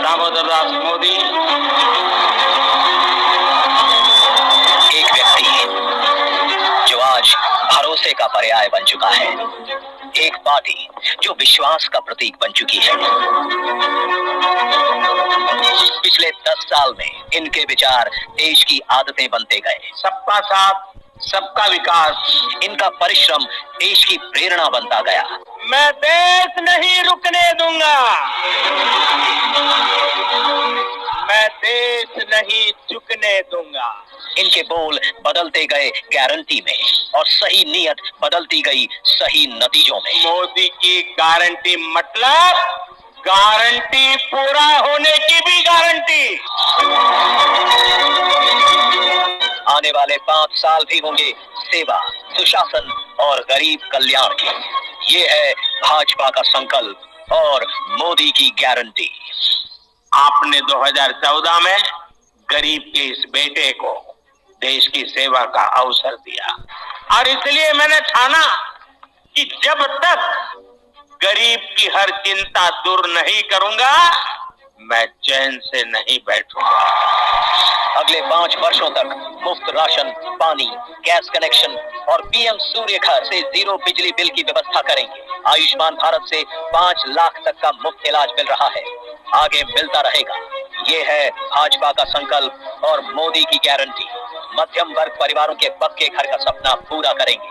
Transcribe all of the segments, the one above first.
दामोदर दास मोदी एक व्यक्ति जो आज भरोसे का पर्याय बन चुका है, एक पार्टी जो विश्वास का प्रतीक बन चुकी है। पिछले 10 साल में इनके विचार देश की आदतें बनते गए। सबका साथ, सबका विकास, इनका परिश्रम देश की प्रेरणा बनता गया। मैं देश नहीं रुकने दूंगा, मैं देश नहीं झुकने दूंगा। इनके बोल बदलते गए गारंटी में और सही नीयत बदलती गई सही नतीजों में। मोदी की गारंटी मतलब गारंटी पूरा होने की भी गारंटी। आने वाले 5 साल भी होंगे सेवा, सुशासन और गरीब कल्याण के। ये है भाजपा का संकल्प और मोदी की गारंटी। आपने 2014 में गरीब के इस बेटे को देश की सेवा का अवसर दिया और इसलिए मैंने ठाना कि जब तक गरीब की हर चिंता दूर नहीं करूंगा, मैं चैन से नहीं बैठूंगा। अगले 5 वर्षों तक मुफ्त राशन, पानी, गैस कनेक्शन और पीएम सूर्य घर से 0 बिजली बिल की व्यवस्था करेंगे। आयुष्मान भारत से 5 लाख तक का मुफ्त इलाज मिल रहा है, आगे मिलता रहेगा। ये है भाजपा का संकल्प और मोदी की गारंटी। मध्यम वर्ग परिवारों के पक्के घर का सपना पूरा करेंगे।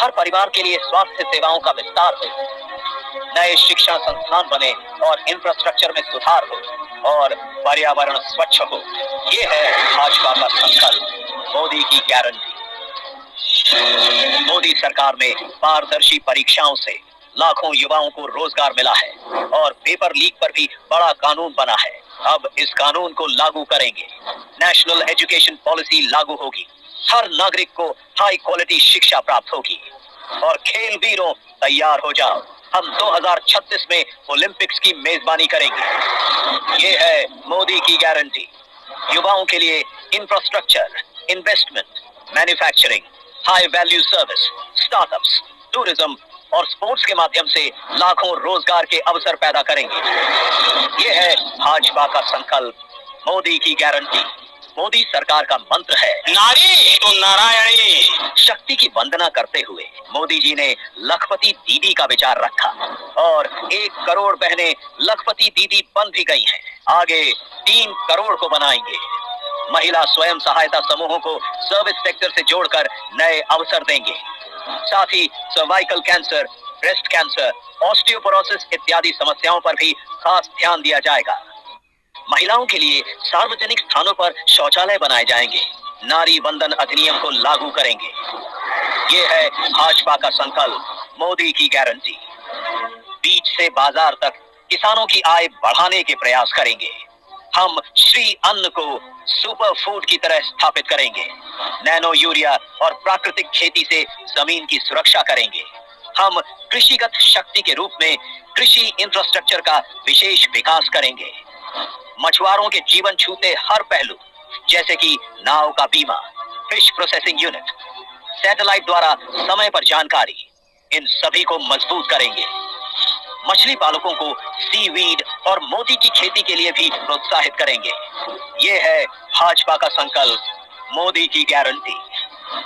हर परिवार के लिए स्वास्थ्य सेवाओं का विस्तार हो, नए शिक्षा संस्थान बने और इंफ्रास्ट्रक्चर में सुधार हो और पर्यावरण स्वच्छ हो। ये है भाजपा का संकल्प, मोदी की गारंटी। मोदी सरकार में पारदर्शी परीक्षाओं से लाखों युवाओं को रोजगार मिला है और पेपर लीक पर भी बड़ा कानून बना है। अब इस कानून को लागू करेंगे। नेशनल एजुकेशन पॉलिसी लागू होगी। हर नागरिक को हाई क्वालिटी शिक्षा प्राप्त होगी। और खेल वीरों तैयार हो जाओ, हम 2036 में ओलंपिक्स की मेजबानी करेंगे। ये है मोदी की गारंटी। युवाओं के लिए infrastructure, investment, manufacturing, high value service, startups, tourism और स्पोर्ट्स के माध्यम से लाखों रोजगार के अवसर पैदा करेंगे। ये है भाजपा का संकल्प, मोदी की गारंटी। मोदी सरकार का मंत्र है नारी तो नारायणी। शक्ति की वंदना करते हुए मोदी जी ने लखपति दीदी का विचार रखा और 1 करोड़ बहनें लखपति दीदी बन भी गई हैं। आगे 3 करोड़ को बनाएंगे। महिला स्वयं सहायता समूहों को सर्विस सेक्टर से जोड़कर नए अवसर देंगे। साथ ही cervical cancer, breast cancer, osteoporosis इत्यादि समस्याओं पर भी खास ध्यान दिया जाएगा। महिलाओं के लिए सार्वजनिक स्थानों पर शौचालय बनाए जाएंगे। नारी वंदन अधिनियम को लागू करेंगे। ये है भाजपा का संकल्प, मोदी की गारंटी। बीज से बाजार तक किसानों की आय बढ़ाने के प्रयास करेंगे। हम श्री अन्न को सुपर फूड की तरह स्थापित करेंगे। नैनो यूरिया और प्राकृतिक खेती से जमीन की सुरक्षा करेंगे। हम कृषिगत शक्ति के रूप में कृषि इंफ्रास्ट्रक्चर का विशेष विकास करेंगे। मछुआरों के जीवन छूते हर पहलू, जैसे कि नाव का बीमा, फिश प्रोसेसिंग यूनिट, सैटेलाइट द्वारा समय पर जानकारी, इन सभी को मजबूत करेंगे। मछली पालकों को सीवीड और मोती की खेती के लिए भी प्रोत्साहित करेंगे। ये है भाजपा का संकल्प, मोदी की गारंटी।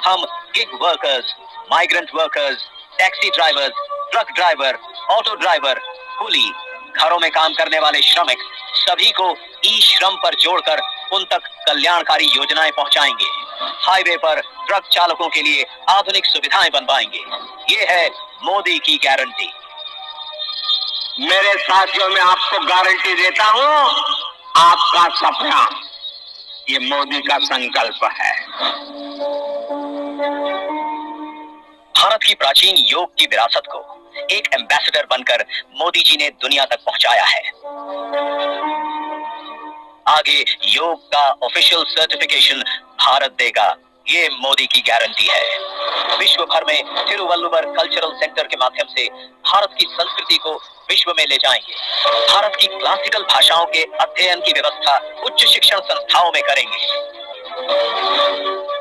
हम gig workers, migrant workers, taxi drivers, truck driver, auto driver, कुली, घरों में काम करने वाले श्रमिक, सभी को ई श्रम पर जोड़कर उन तक कल्याणकारी योजनाएं पहुंचाएंगे। हाईवे पर ट्रक चालकों के लिए आधुनिक सुविधाएं बनवाएंगे। ये है मोदी की गारंटी। मेरे साथियों, मैं आपको गारंटी देता हूं, आपका सपना ये मोदी का संकल्प है। भारत की प्राचीन योग की विरासत को एक एम्बेसडर बनकर मोदी जी ने दुनिया तक पहुंचाया है। आगे योग का ऑफिशियल सर्टिफिकेशन भारत देगा। ये मोदी की गारंटी है। विश्व भर में तिरुवल्लुवर कल्चरल सेंटर के माध्यम से भारत की संस्कृति को विश्व में ले जाएंगे। भारत की क्लासिकल भाषाओं के अध्ययन की व्यवस्था उच्च शिक्षण संस्थाओं में करेंगे।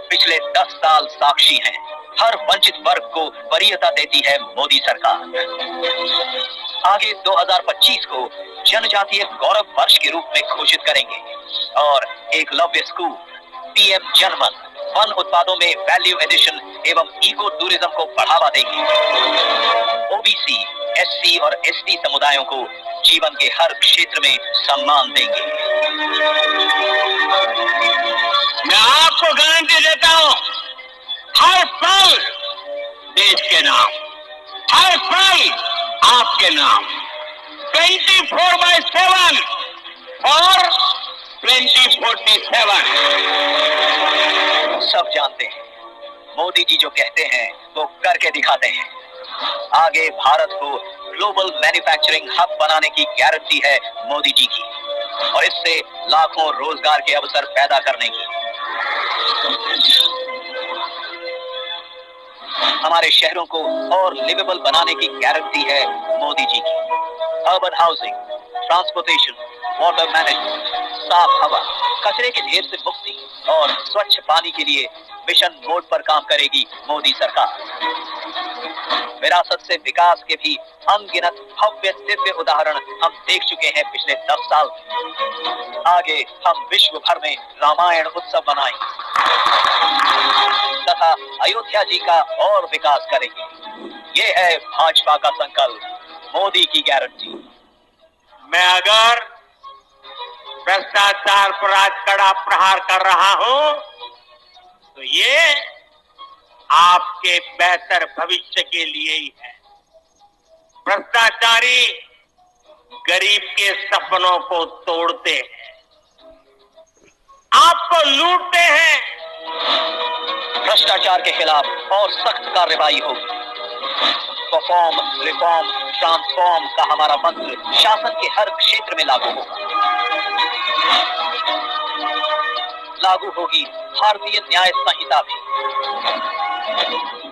पिछले 10 साल साक्षी हैं हर वंचित वर्ग को वरीयता देती है मोदी सरकार। आगे 2025 को जनजातीय गौरव वर्ष के रूप में घोषित करेंगे और एकलव्य स्कूल, पीएम जनमन, वन उत्पादों में वैल्यू एडिशन एवं इको टूरिज्म को बढ़ावा देंगे। ओबीसी, एससी और एसटी समुदायों को जीवन के हर क्षेत्र में सम्मान देंगे। मैं आपको गारंटी देता हूं, हर पल देश के नाम, हर पल आपके नाम, 24/7 और 2047। सब जानते हैं, मोदी जी जो कहते हैं वो करके दिखाते हैं। आगे भारत को ग्लोबल मैन्युफैक्चरिंग हब बनाने की गारंटी है मोदी जी की, और इससे लाखों रोजगार के अवसर पैदा करने की। हमारे शहरों को और लिवेबल बनाने की गारंटी है मोदी जी की। Urban housing, transportation, water management, साफ हवा, कचरे के ढेर से मुक्ति और स्वच्छ पानी के लिए मिशन मोड पर काम करेगी मोदी सरकार। विरासत से विकास के भी अनगिनत भव्य दिव्य उदाहरण हम देख चुके हैं पिछले 10 साल में। आगे हम विश्व भर में रामायण उत्सव मनाएंगे तथा अयोध्या जी का और विकास करेंगे। ये है भाजपा का संकल्प, मोदी की गारंटी। मैं अगर भ्रष्टाचार पर आज कड़ा प्रहार कर रहा हूं तो ये आपके बेहतर भविष्य के लिए ही है। भ्रष्टाचारी गरीब के सपनों को तोड़ते हैं, आपको लूटते हैं। भ्रष्टाचार के खिलाफ और सख्त कार्रवाई होगी। परफॉर्म, रिफॉर्म, ट्रांसफॉर्म का हमारा मंत्र शासन के हर क्षेत्र में लागू होगा। लागू होगी भारतीय न्याय संहिता भी।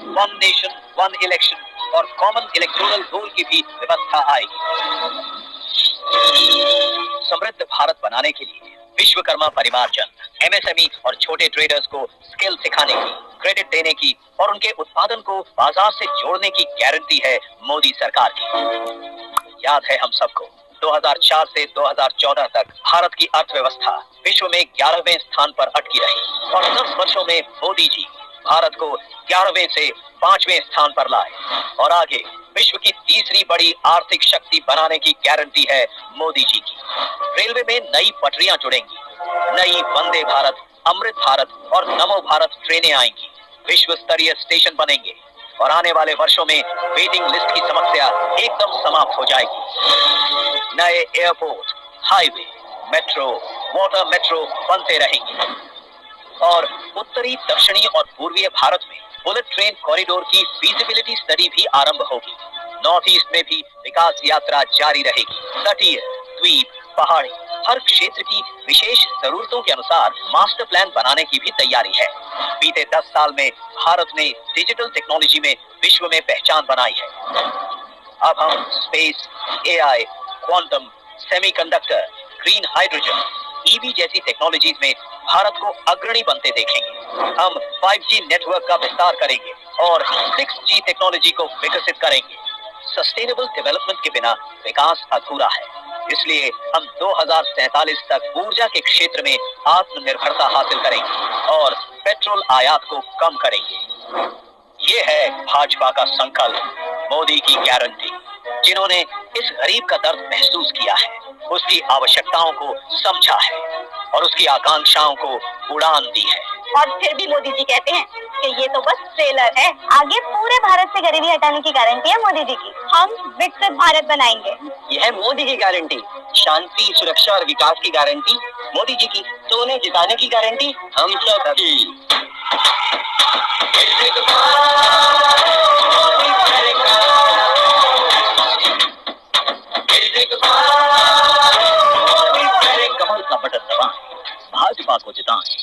वन नेशन, वन इलेक्शन और कॉमन इलेक्टोरल रोल की भी व्यवस्था आएगी। समृद्ध भारत बनाने के लिए विश्वकर्मा परिवारजन, एमएसएमई और छोटे ट्रेडर्स को स्किल सिखाने की, क्रेडिट देने की और उनके उत्पादन को बाजार से जोड़ने की गारंटी है मोदी सरकार की। याद है हम सबको, 2004 से 2014 तक भारत की अर्थव्यवस्था विश्व में 11वें स्थान पर अटकी रही और 10 वर्षों में मोदी जी भारत को 11वें से 5वें स्थान पर लाए और आगे विश्व की तीसरी बड़ी आर्थिक शक्ति बनाने की गारंटी है मोदी जी की। रेलवे में नई पटरियां जुड़ेंगी, नई वंदे भारत, अमृत भारत और नमो भारत ट्रेनें आएंगी, विश्व स्तरीय स्टेशन बनेंगे और आने वाले वर्षों में वेटिंग लिस्ट की समस्या एकदम समाप्त हो जाएगी। नए airport, highway, metro, water metro बनते रहेंगे और उत्तरी, दक्षिणी और पूर्वीय भारत में बुलेट ट्रेन कॉरिडोर की फीजिबिलिटी स्टडी भी आरंभ होगी। नॉर्थ ईस्ट में भी विकास यात्रा जारी रहेगी। तटीय, द्वीप, पहाड़ी, हर क्षेत्र की विशेष जरूरतों के अनुसार मास्टर प्लान बनाने की भी तैयारी है। बीते 10 साल में भारत ने डिजिटल टेक्नोलॉजी में विश्व में पहचान बनाई है। अब हम space, AI, quantum, semiconductor, green hydrogen, EV जैसी टेक्नोलॉजीज में भारत को अग्रणी बनते देखेंगे। हम 5G नेटवर्क का विस्तार करेंगे और 6G टेक्नोलॉजी को विकसित करेंगे। सस्टेनेबल डेवलपमेंट के बिना विकास अधूरा है, इसलिए हम 2047 तक ऊर्जा के क्षेत्र में आत्मनिर्भरता हासिल करेंगे और पेट्रोल आयात को कम करेंगे। ये है भाजपा का संकल्प, मोदी की गारंटी। जिन्होंने इस गरीब का दर्द महसूस किया है, उसकी आवश्यकताओं को समझा है और उसकी आकांक्षाओं को उड़ान दी है। और फिर भी मोदी जी कहते हैं कि ये तो बस ट्रेलर है, आगे पूरे भारत से गरीबी हटाने की गारंटी है मोदी जी की। हम विकसित भारत बनाएंगे। यह है मोदी की गारंटी। शांति, सुरक्षा और विकास की गारंटी मोदी जी की। तो उन्हें जिताने की गारंटी हम सब की। कमल का बटन दबाएं, भाजपा को जिताएं।